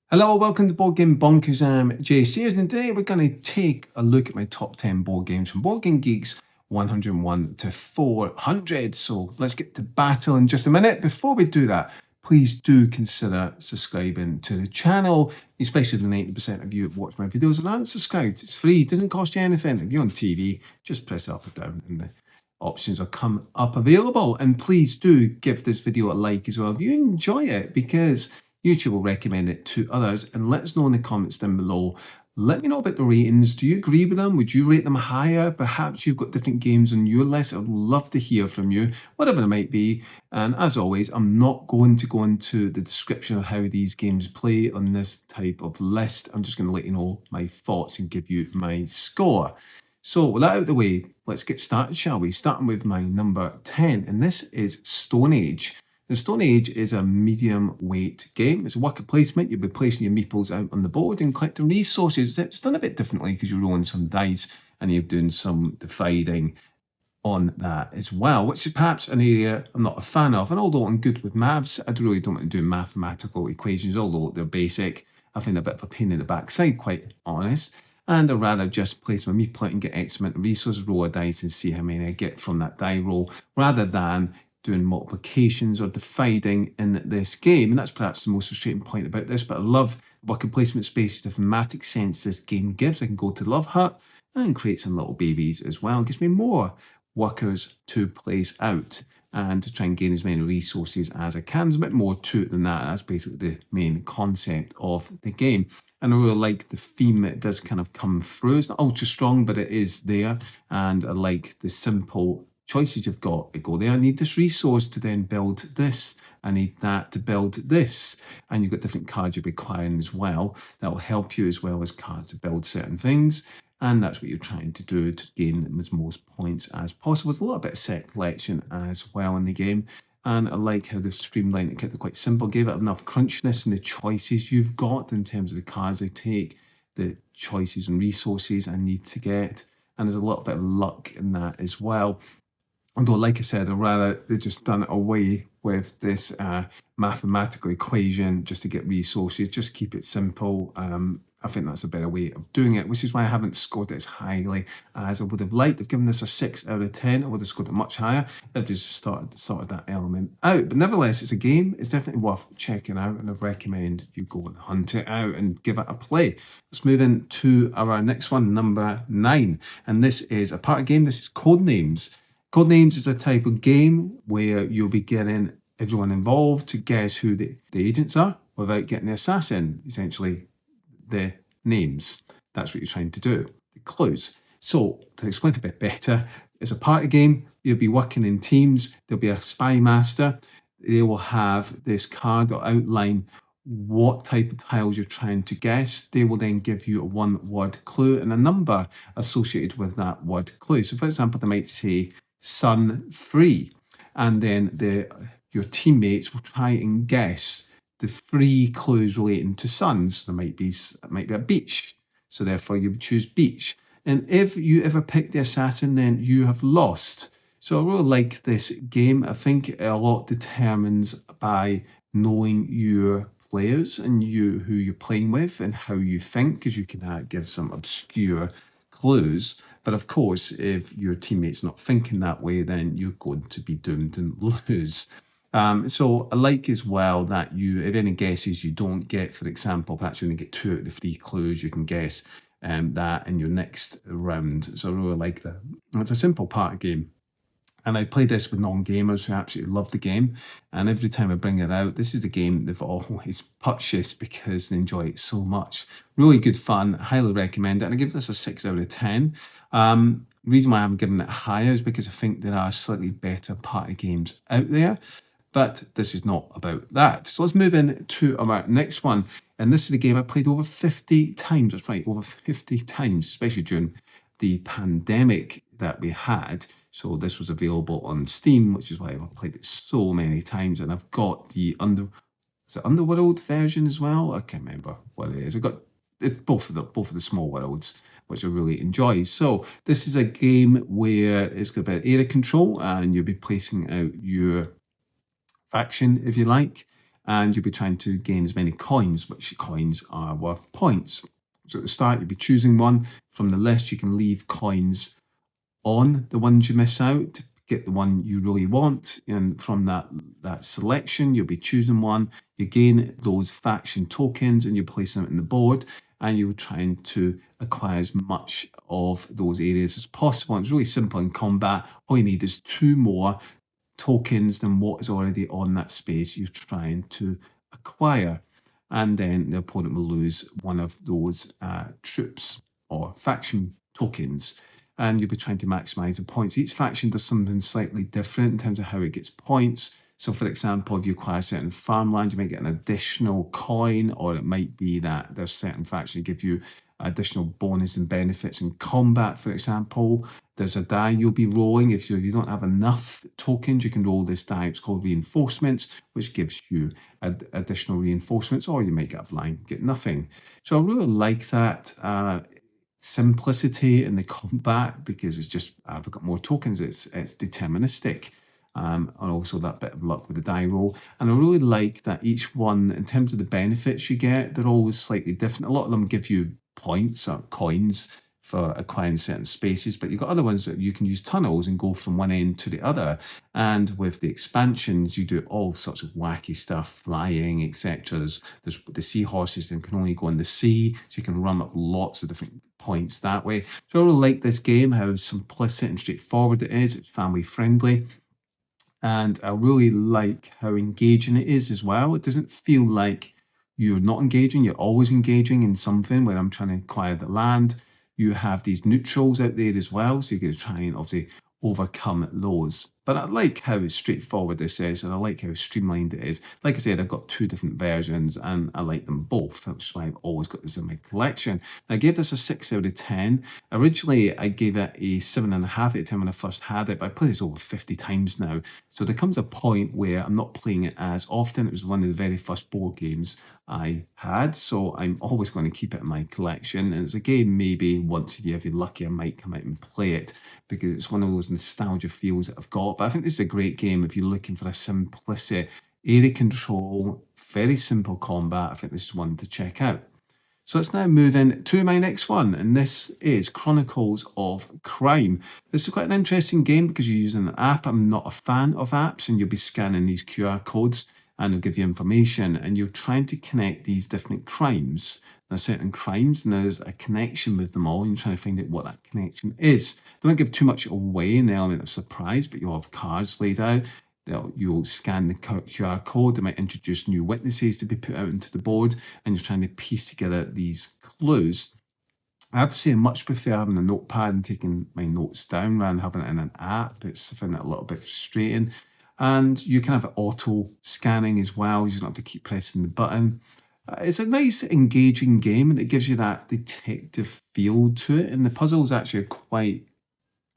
Hello, welcome to Board Game Bonkers. I'm JC, and today we're going to take a look at my top 10 board games from Board Game Geeks 101 to 400. So let's get to battle in just a minute. Before we do that, please do consider subscribing to the channel, especially the 90% of you that watch my videos and aren't subscribed. It's free, it doesn't cost you anything. If you're on TV, just press up or down and the options will come up available. And please do give this video a like as well if you enjoy it, because YouTube will recommend it to others. And let us know in the comments down below. Let me know about the ratings. Do you agree with them? Would you rate them higher? Perhaps you've got different games on your list. I'd love to hear from you, whatever it might be. And as always, I'm not going to go into the description of how these games play on this type of list. I'm just going to let you know my thoughts and give you my score. So with that out of the way, let's get started, shall we? Starting with my number 10, and this is Stone Age. The Stone Age is a medium weight game. It's a worker placement. You'll be placing your meeples out on the board and collecting resources. It's done a bit differently because you're rolling some dice and you're doing some dividing on that as well, which is perhaps an area I'm not a fan of. And although I'm good with maths, I really don't want to do mathematical equations, although they're basic. I find a bit of a pain in the backside, quite honest. And I'd rather just place my meeple out and get X amount of resources, roll a dice and see how many I get from that die roll, rather than doing multiplications or dividing in this game. And that's perhaps the most frustrating point about this, but I love worker placement space, the thematic sense this game gives. I can go to the Love Hut and create some little babies as well. It gives me more workers to place out and to try and gain as many resources as I can. There's a bit more to it than that. That's basically the main concept of the game. And I really like the theme that does kind of come through. It's not ultra strong, but it is there. And I like the simple choices you've got. I go there, I need this resource to then build this. I need that to build this. And you've got different cards you're acquiring as well. That will help you, as well as cards to build certain things. And that's what you're trying to do to gain as most points as possible. There's a little bit of set collection as well in the game. And I like how they've streamlined it, kept it quite simple, gave it enough crunchiness in the choices you've got in terms of the cards I take, the choices and resources I need to get. And there's a little bit of luck in that as well. Although, like I said, I'd rather they just done it away with this mathematical equation just to get resources. Just keep it simple. I think that's a better way of doing it, which is why I haven't scored it as highly as I would have liked. I've given this a 6 out of 10. I would have scored it much higher. I've just sorted that element out. But nevertheless, it's a game. It's definitely worth checking out, and I recommend you go and hunt it out and give it a play. Let's move into our next one, number 9. And this is a party game. This is Codenames. Codenames is a type of game where you'll be getting everyone involved to guess who the agents are without getting the assassin, essentially the names. That's what you're trying to do, the clues. So to explain a bit better, it's a party game. You'll be working in teams. There'll be a spy master. They will have this card that outline what type of tiles you're trying to guess. They will then give you a one-word clue and a number associated with that word clue. So for example, they might say Sun 3, and then your teammates will try and guess the 3 clues relating to suns. There might be a beach, so therefore you would choose beach. And if you ever pick the assassin, then you have lost. So I really like this game. I think a lot determines by knowing your players and who you're playing with and how you think, because you can give some obscure clues. But of course, if your teammate's not thinking that way, then you're going to be doomed and lose. So I like as well that if any guesses you don't get, for example, perhaps you only get 2 out of the 3 clues, you can guess that in your next round. So I really like that. It's a simple party game. And I played this with non-gamers who absolutely love the game. And every time I bring it out, this is the game they've always purchased because they enjoy it so much. Really good fun. Highly recommend it. And I give this a 6 out of 10. The reason why I'm giving it higher is because I think there are slightly better party games out there. But this is not about that. So let's move in to our next one. And this is a game I played over 50 times. That's right, over 50 times, especially during the pandemic that we had. So this was available on Steam, which is why I've played it so many times. And I've got the Underworld version as well. I can't remember what it is. I've got both of the small worlds, which I really enjoy. So this is a game where it's got a bit of area control, and you'll be placing out your faction, if you like. and you'll be trying to gain as many coins, which coins are worth points. So at the start, you'll be choosing one from the list. You can leave coins on the ones you miss out to get the one you really want, and from that selection you'll be choosing one. You gain those faction tokens and you're placing them in the board, and you're trying to acquire as much of those areas as possible. And it's really simple in combat. All you need is 2 more tokens than what is already on that space you're trying to acquire, and then the opponent will lose one of those troops or faction tokens, and you'll be trying to maximize the points. Each faction does something slightly different in terms of how it gets points. So for example, if you acquire certain farmland, you might get an additional coin, or it might be that there's certain factions that give you additional bonus and benefits in combat. For example, there's a die you'll be rolling. If you don't have enough tokens, you can roll this die. It's called reinforcements, which gives you additional reinforcements, or you might get a blind, get nothing. So I really like that simplicity in the combat, because it's just, we've got more tokens, it's deterministic. And also that bit of luck with the die roll. And I really like that each one, in terms of the benefits you get, they're always slightly different. A lot of them give you points or coins for acquiring certain spaces, but you've got other ones that you can use tunnels and go from one end to the other. And with the expansions, you do all sorts of wacky stuff, flying, etc. There's the seahorses that can only go in the sea, so you can run up lots of different points that way. So I really like this game, how simplistic and straightforward it is. It's family friendly. And I really like how engaging it is as well. It doesn't feel like you're not engaging, you're always engaging in something. Where I'm trying to acquire the land, you have these neutrals out there as well, so you're going to try and obviously overcome those. But I like how straightforward this is, and I like how streamlined it is. Like I said, I've got 2 different versions and I like them both. That's why I've always got this in my collection. I gave this a 6 out of 10. Originally, I gave it a 7.5 out of 10 when I first had it, but I played this over 50 times now. So there comes a point where I'm not playing it as often. It was one of the very first board games I had, so I'm always going to keep it in my collection. And it's a game maybe once a year, if you're lucky, I might come out and play it, because it's one of those nostalgia feels that I've got. But I think this is a great game if you're looking for a simplicity, area control, very simple combat. I think this is one to check out. So let's now move in to my next one, and this is Chronicles of Crime. This is quite an interesting game because you're using an app. I'm not a fan of apps, and you'll be scanning these QR codes and it'll give you information, and you're trying to connect these different crimes. There's certain crimes and there's a connection with them all, and you're trying to find out what that connection is. Don't give too much away in the element of surprise, but you'll have cards laid out. You'll scan the QR code. They might introduce new witnesses to be put out into the board, and you're trying to piece together these clues. I have to say I much prefer having a notepad and taking my notes down rather than having it in an app. It's, I find that a little bit frustrating. And you can have auto scanning as well. You don't have to keep pressing the button. It's a nice engaging game, and it gives you that detective feel to it. And the puzzles actually are quite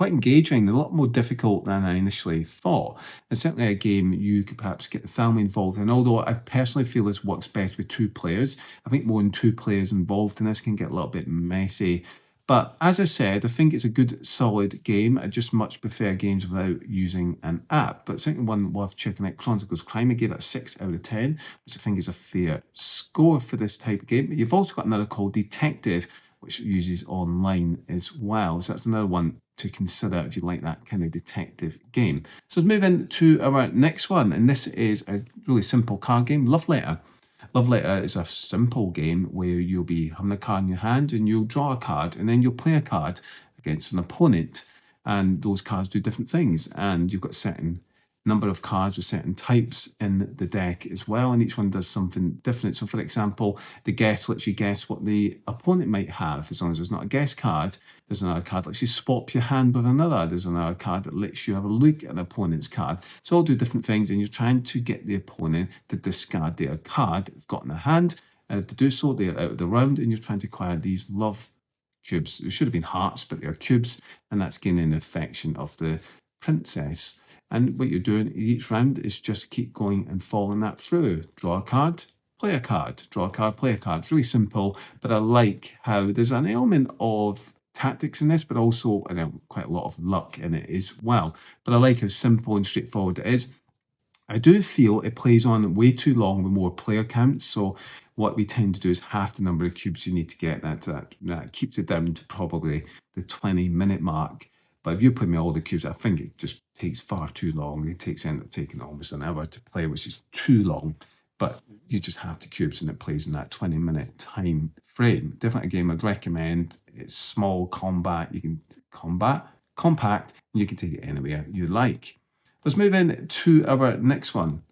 engaging. They're a lot more difficult than I initially thought. It's certainly a game you could perhaps get the family involved in, although I personally feel this works best with 2 players. I think more than 2 players involved in this can get a little bit messy. But as I said, I think it's a good, solid game. I just much prefer games without using an app. But certainly one worth checking out. Chronicles of Crime, I gave it a 6 out of 10, which I think is a fair score for this type of game. But you've also got another called Detective, which uses online as well. So that's another one to consider if you like that kind of detective game. So let's move into our next one. And this is a really simple card game, Love Letter. Love Letter is a simple game where you'll be having a card in your hand and you'll draw a card, and then you'll play a card against an opponent, and those cards do different things, and you've got certain number of cards with certain types in the deck as well, and each one does something different. So for example, the guess lets you guess what the opponent might have. As long as there's not a guess card, there's another card that lets you swap your hand with another. There's another card that lets you have a look at an opponent's card. So all do different things, and you're trying to get the opponent to discard their card they've got in their hand. To do so, they're out of the round, and you're trying to acquire these love cubes. It should have been hearts, but they're cubes, and that's gaining the affection of the princess. And what you're doing each round is just keep going and following that through. Draw a card, play a card, draw a card, play a card. It's really simple, but I like how there's an element of tactics in this, but also quite a lot of luck in it as well. But I like how simple and straightforward it is. I do feel it plays on way too long with more player counts. So what we tend to do is half the number of cubes you need to get. That keeps it down to probably the 20-minute mark. But if you put me all the cubes, I think it just takes far too long. It ends up taking almost an hour to play, which is too long. But you just have the cubes and it plays in that 20-minute time frame. Definitely a game I'd recommend. It's small compact. You can compact, and you can take it anywhere you like. Let's move in to our next one.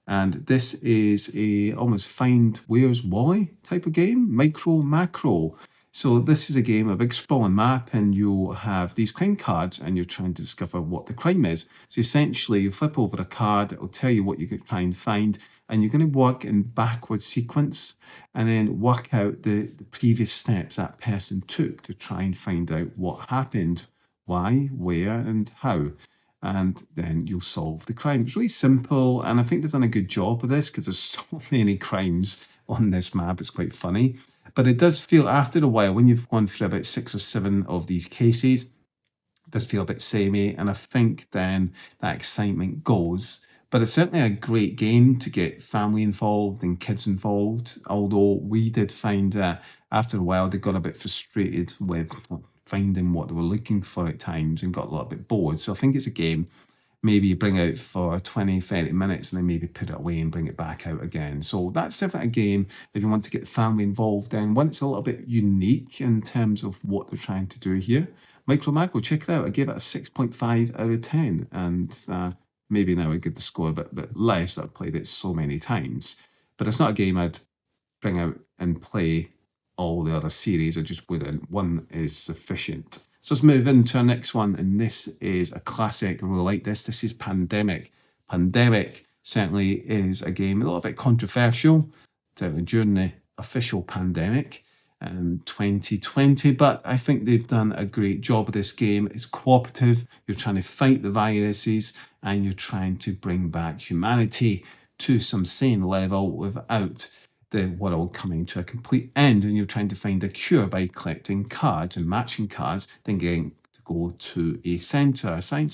And this is a almost find where's Wally type of game, micro macro. So this is a game, a big sprawling map, and you'll have these crime cards and you're trying to discover what the crime is. So essentially you flip over a card, it'll tell you what you could try and find, and you're going to work in backward sequence and then work out the previous steps that person took to try and find out what happened, why, where, and how. And then you'll solve the crime. It's really simple, and I think they've done a good job with this because there's so many crimes on this map. It's quite funny. But it does feel, after a while, when you've gone through about 6 or 7 of these cases, it does feel a bit samey, and I think then that excitement goes. But it's certainly a great game to get family involved and kids involved, although we did find that after a while they got a bit frustrated with finding what they were looking for at times and got a little bit bored. So I think it's a game maybe you bring out for 20, 30 minutes and then maybe put it away and bring it back out again. So that's definitely a game if you want to get family involved in. One, it's a little bit unique in terms of what they're trying to do here. Micro Macro, check it out. I gave it a 6.5 out of 10. And maybe now I give the score a bit less. I've played it so many times. But it's not a game I'd bring out and play all the other series. I just wouldn't. One is sufficient. So let's move into our next one, and this is a classic. I really like this. This is Pandemic. Pandemic certainly is a game a little bit controversial during the official pandemic in 2020, but I think they've done a great job of this game. It's cooperative. You're trying to fight the viruses, and you're trying to bring back humanity to some sane level without the world coming to a complete end, and you're trying to find a cure by collecting cards and matching cards, then getting to go to a science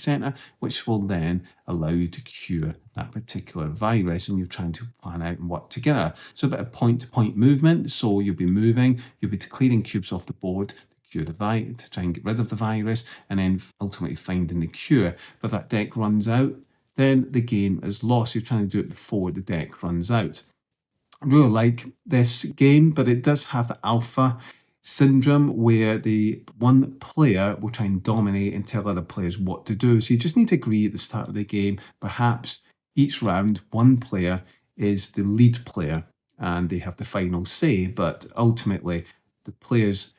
centre, which will then allow you to cure that particular virus, and you're trying to plan out and work together. So a bit of point-to-point movement. So you'll be moving, you'll be clearing cubes off the board to cure the virus, to try and get rid of the virus, and then ultimately finding the cure. But if that deck runs out, then the game is lost. You're trying to do it before the deck runs out. I really like this game, but it does have the alpha syndrome where the one player will try and dominate and tell other players what to do. So you just need to agree at the start of the game, perhaps each round, one player is the lead player and they have the final say, but ultimately the players'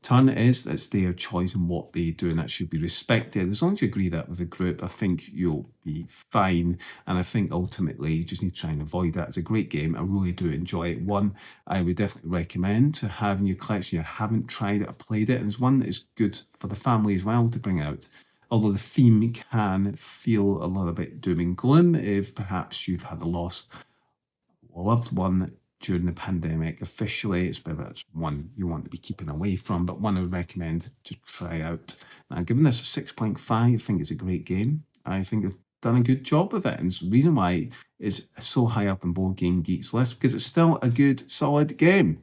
turn is, it's their choice and what they do, and that should be respected. As long as you agree that with a group, I think you'll be fine. And I think ultimately you just need to try and avoid that. It's a great game. I really do enjoy it. One I would definitely recommend to have in your collection. You haven't tried it or played it, and it's one that is good for the family as well to bring out. Although the theme can feel a little bit doom and gloom if perhaps you've had a loss of a loved one during the pandemic. Officially, it's one you want to be keeping away from, but one I would recommend to try out. Now, given this a 6.5, I think it's a great game. I think they've done a good job with it, and the reason why it's so high up in Board Game Geek's list, because it's still a good, solid game.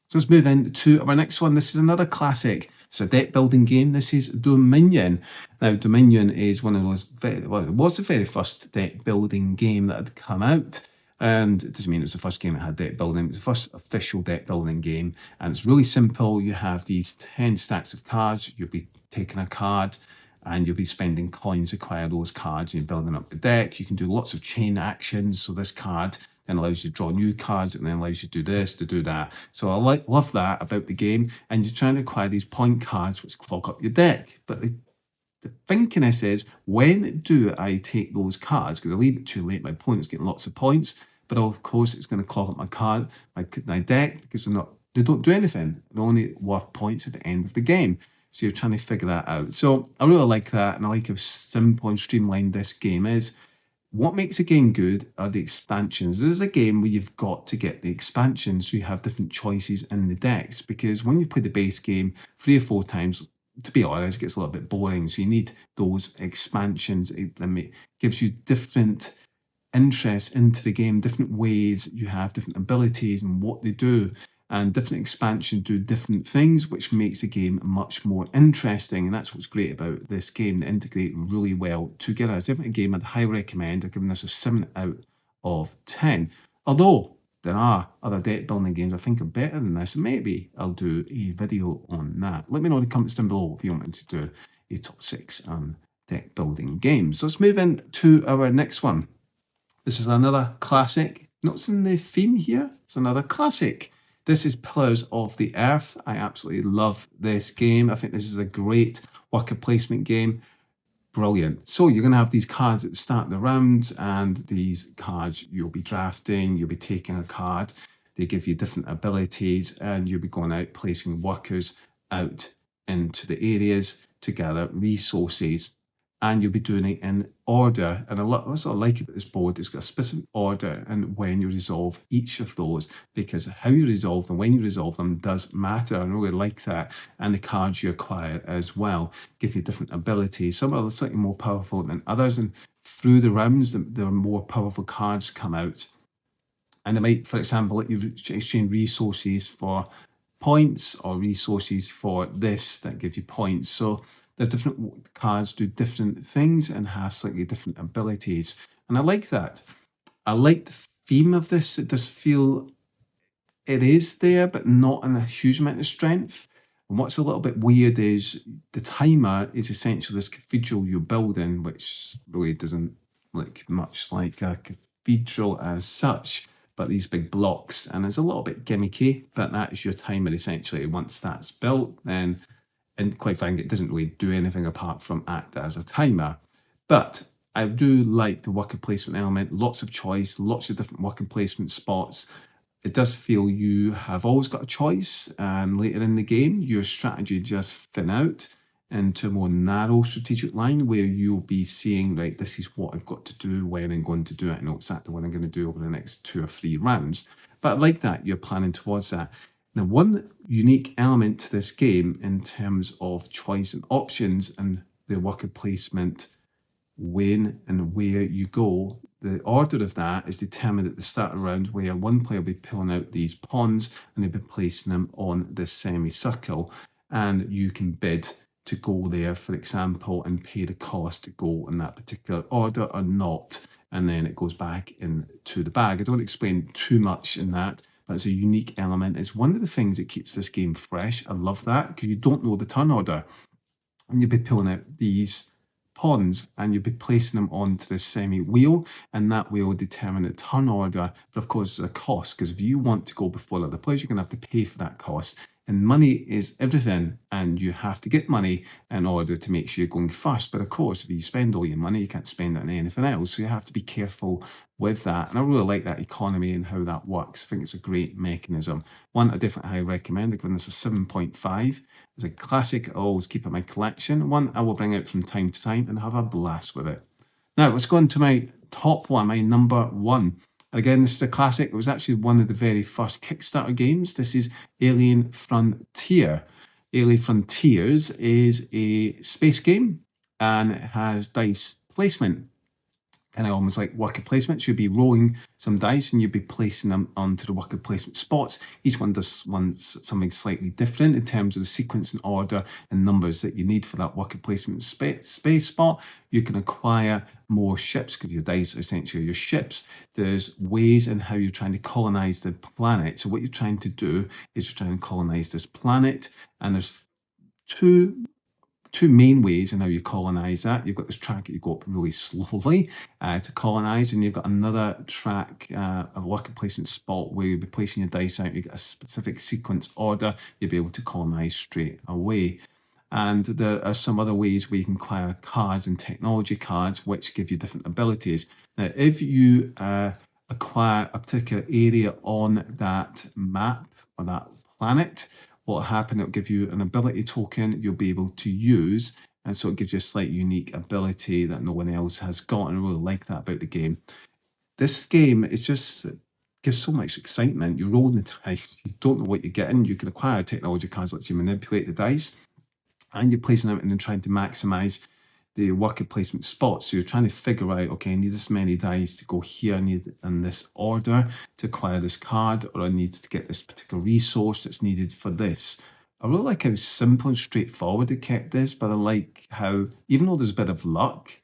So let's move into our next one. This is another classic. It's a deck building game. This is Dominion. Now, Dominion is one of those it was the very first deck building game that had come out. And it doesn't mean it was the first game that had deck building. It was the first official deck building game. And it's really simple. You have these 10 stacks of cards. You'll be taking a card and you'll be spending coins to acquire those cards and you're building up the deck. You can do lots of chain actions. So this card then allows you to draw new cards and then allows you to do this, to do that. So I love that about the game. And you're trying to acquire these point cards which clog up your deck. But the thinking is, when do I take those cards? Because I leave it too late, my opponent's getting lots of points. But of course, it's going to clog up my deck, because they don't do anything. They're only worth points at the end of the game. So you're trying to figure that out. So I really like that, and I like how simple and streamlined this game is. What makes a game good are the expansions. This is a game where you've got to get the expansions so you have different choices in the decks, because when you play the base game 3 or 4 times, to be honest, it gets a little bit boring. So you need those expansions. It gives you different interest into the game, different ways you have different abilities and what they do, and different expansions do different things, which makes the game much more interesting. And that's what's great about this game. They integrate really well together. It's definitely a game I'd highly recommend. I've given this a 7 out of 10. Although there are other deck building games I think are better than this. Maybe I'll do a video on that. Let me know in the comments down below if you want me to do a top 6 on deck building games. Let's move in to our next one. This is another classic. Not in the theme here. It's another classic. This is Pillars of the Earth. I absolutely love this game. I think this is a great worker placement game. Brilliant. So you're going to have these cards at the start of the round, and these cards you'll be drafting, you'll be taking a card. They give you different abilities, and you'll be going out placing workers out into the areas to gather resources. And you'll be doing it in order. And that's what I like about this board. It's got a specific order and when you resolve each of those, because how you resolve them, when you resolve them does matter. I really like that. And the cards you acquire as well give you different abilities. Some are slightly more powerful than others. And through the rounds, there are more powerful cards come out. And they might, for example, let you exchange resources for points or resources for this that give you points. So the different cards do different things and have slightly different abilities. And I like that. I like the theme of this. It does feel it is there, but not in a huge amount of strength. And what's a little bit weird is the timer is essentially this cathedral you're building, which really doesn't look much like a cathedral as such, but these big blocks, and it's a little bit gimmicky, but that is your timer essentially. Once that's built, then, and quite frankly, it doesn't really do anything apart from act as a timer. But I do like the worker placement element, lots of choice, lots of different worker placement spots. It does feel you have always got a choice, and later in the game, your strategy just thin out into a more narrow strategic line where you'll be seeing, right, this is what I've got to do, when I'm going to do it, I know exactly what I'm going to do over the next 2 or 3 rounds. But I like that, you're planning towards that. Now, one unique element to this game in terms of choice and options and the worker placement, when and where you go, the order of that is determined at the start of the round, where one player will be pulling out these pawns and they'll be placing them on this semicircle, and you can bid to go there, for example, and pay the cost to go in that particular order or not, and then it goes back into the bag. I don't explain too much in that, but it's a unique element. It's one of the things that keeps this game fresh. I love that, because you don't know the turn order, and you'll be pulling out these pawns and you'll be placing them onto this semi wheel, and that wheel will determine the turn order. But of course, there's a cost, because if you want to go before other players, you're going to have to pay for that cost. And money is everything, and you have to get money in order to make sure you're going first. But of course, if you spend all your money, you can't spend it on anything else. So you have to be careful with that. And I really like that economy and how that works. I think it's a great mechanism. One I definitely highly recommend. I've given this a 7.5. It's a classic I always keep in my collection. One I will bring out from time to time and have a blast with it. Now, let's go on to my top one, my number 1. Again, this is a classic. It was actually one of the very first Kickstarter games. This is Alien Frontier. Alien Frontiers is a space game, and it has dice placement. Kind of almost like worker placements. You'll be rolling some dice and you'll be placing them onto the worker placement spots. Each one does something slightly different in terms of the sequence and order and numbers that you need for that worker placement space spot. You can acquire more ships, because your dice are essentially your ships. There's ways in how you're trying to colonize the planet. So what you're trying to do is you're trying to colonize this planet, and there's two main ways in how you colonize that. You've got this track that you go up really slowly to colonize, and you've got another track, a worker placement spot, where you'll be placing your dice out. You get a specific sequence order, you'll be able to colonize straight away. And there are some other ways where you can acquire cards and technology cards, which give you different abilities. Now, if you acquire a particular area on that map or that planet, what will happen, it'll give you an ability token you'll be able to use, and so it gives you a slight unique ability that no one else has got, and I really like that about the game. This game is just gives so much excitement. You're rolling the dice, you don't know what you're getting. You can acquire technology cards that you manipulate the dice, and you're placing out and then trying to maximize the worker placement spots. So you're trying to figure out, okay, I need this many dice to go here, I need it in this order to acquire this card, or I need to get this particular resource that's needed for this. I really like how simple and straightforward it kept this, but I like how, even though there's a bit of luck,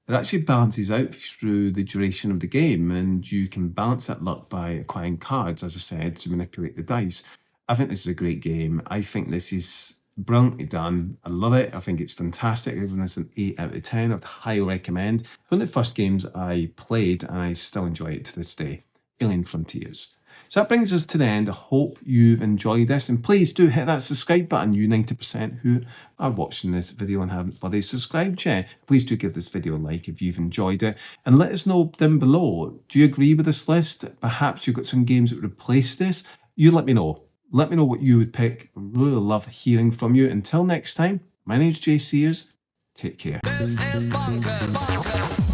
it actually balances out through the duration of the game, and you can balance that luck by acquiring cards, as I said, to manipulate the dice. I think this is a great game. I think this is brilliantly done. I love it. I think it's fantastic. Everyone is an 8 out of 10. I'd highly recommend. It's one of the first games I played, and I still enjoy it to this day. Alien Frontiers. So that brings us to the end. I hope you've enjoyed this, and please do hit that subscribe button, you 90% who are watching this video and haven't bloody subscribed yet. Please do give this video a like if you've enjoyed it, and let us know down below, do you agree with this list? Perhaps you've got some games that would replace this. You let me know. Let me know what you would pick. I really love hearing from you. Until next time, my name's Jay Sears. Take care. This is Bonkers.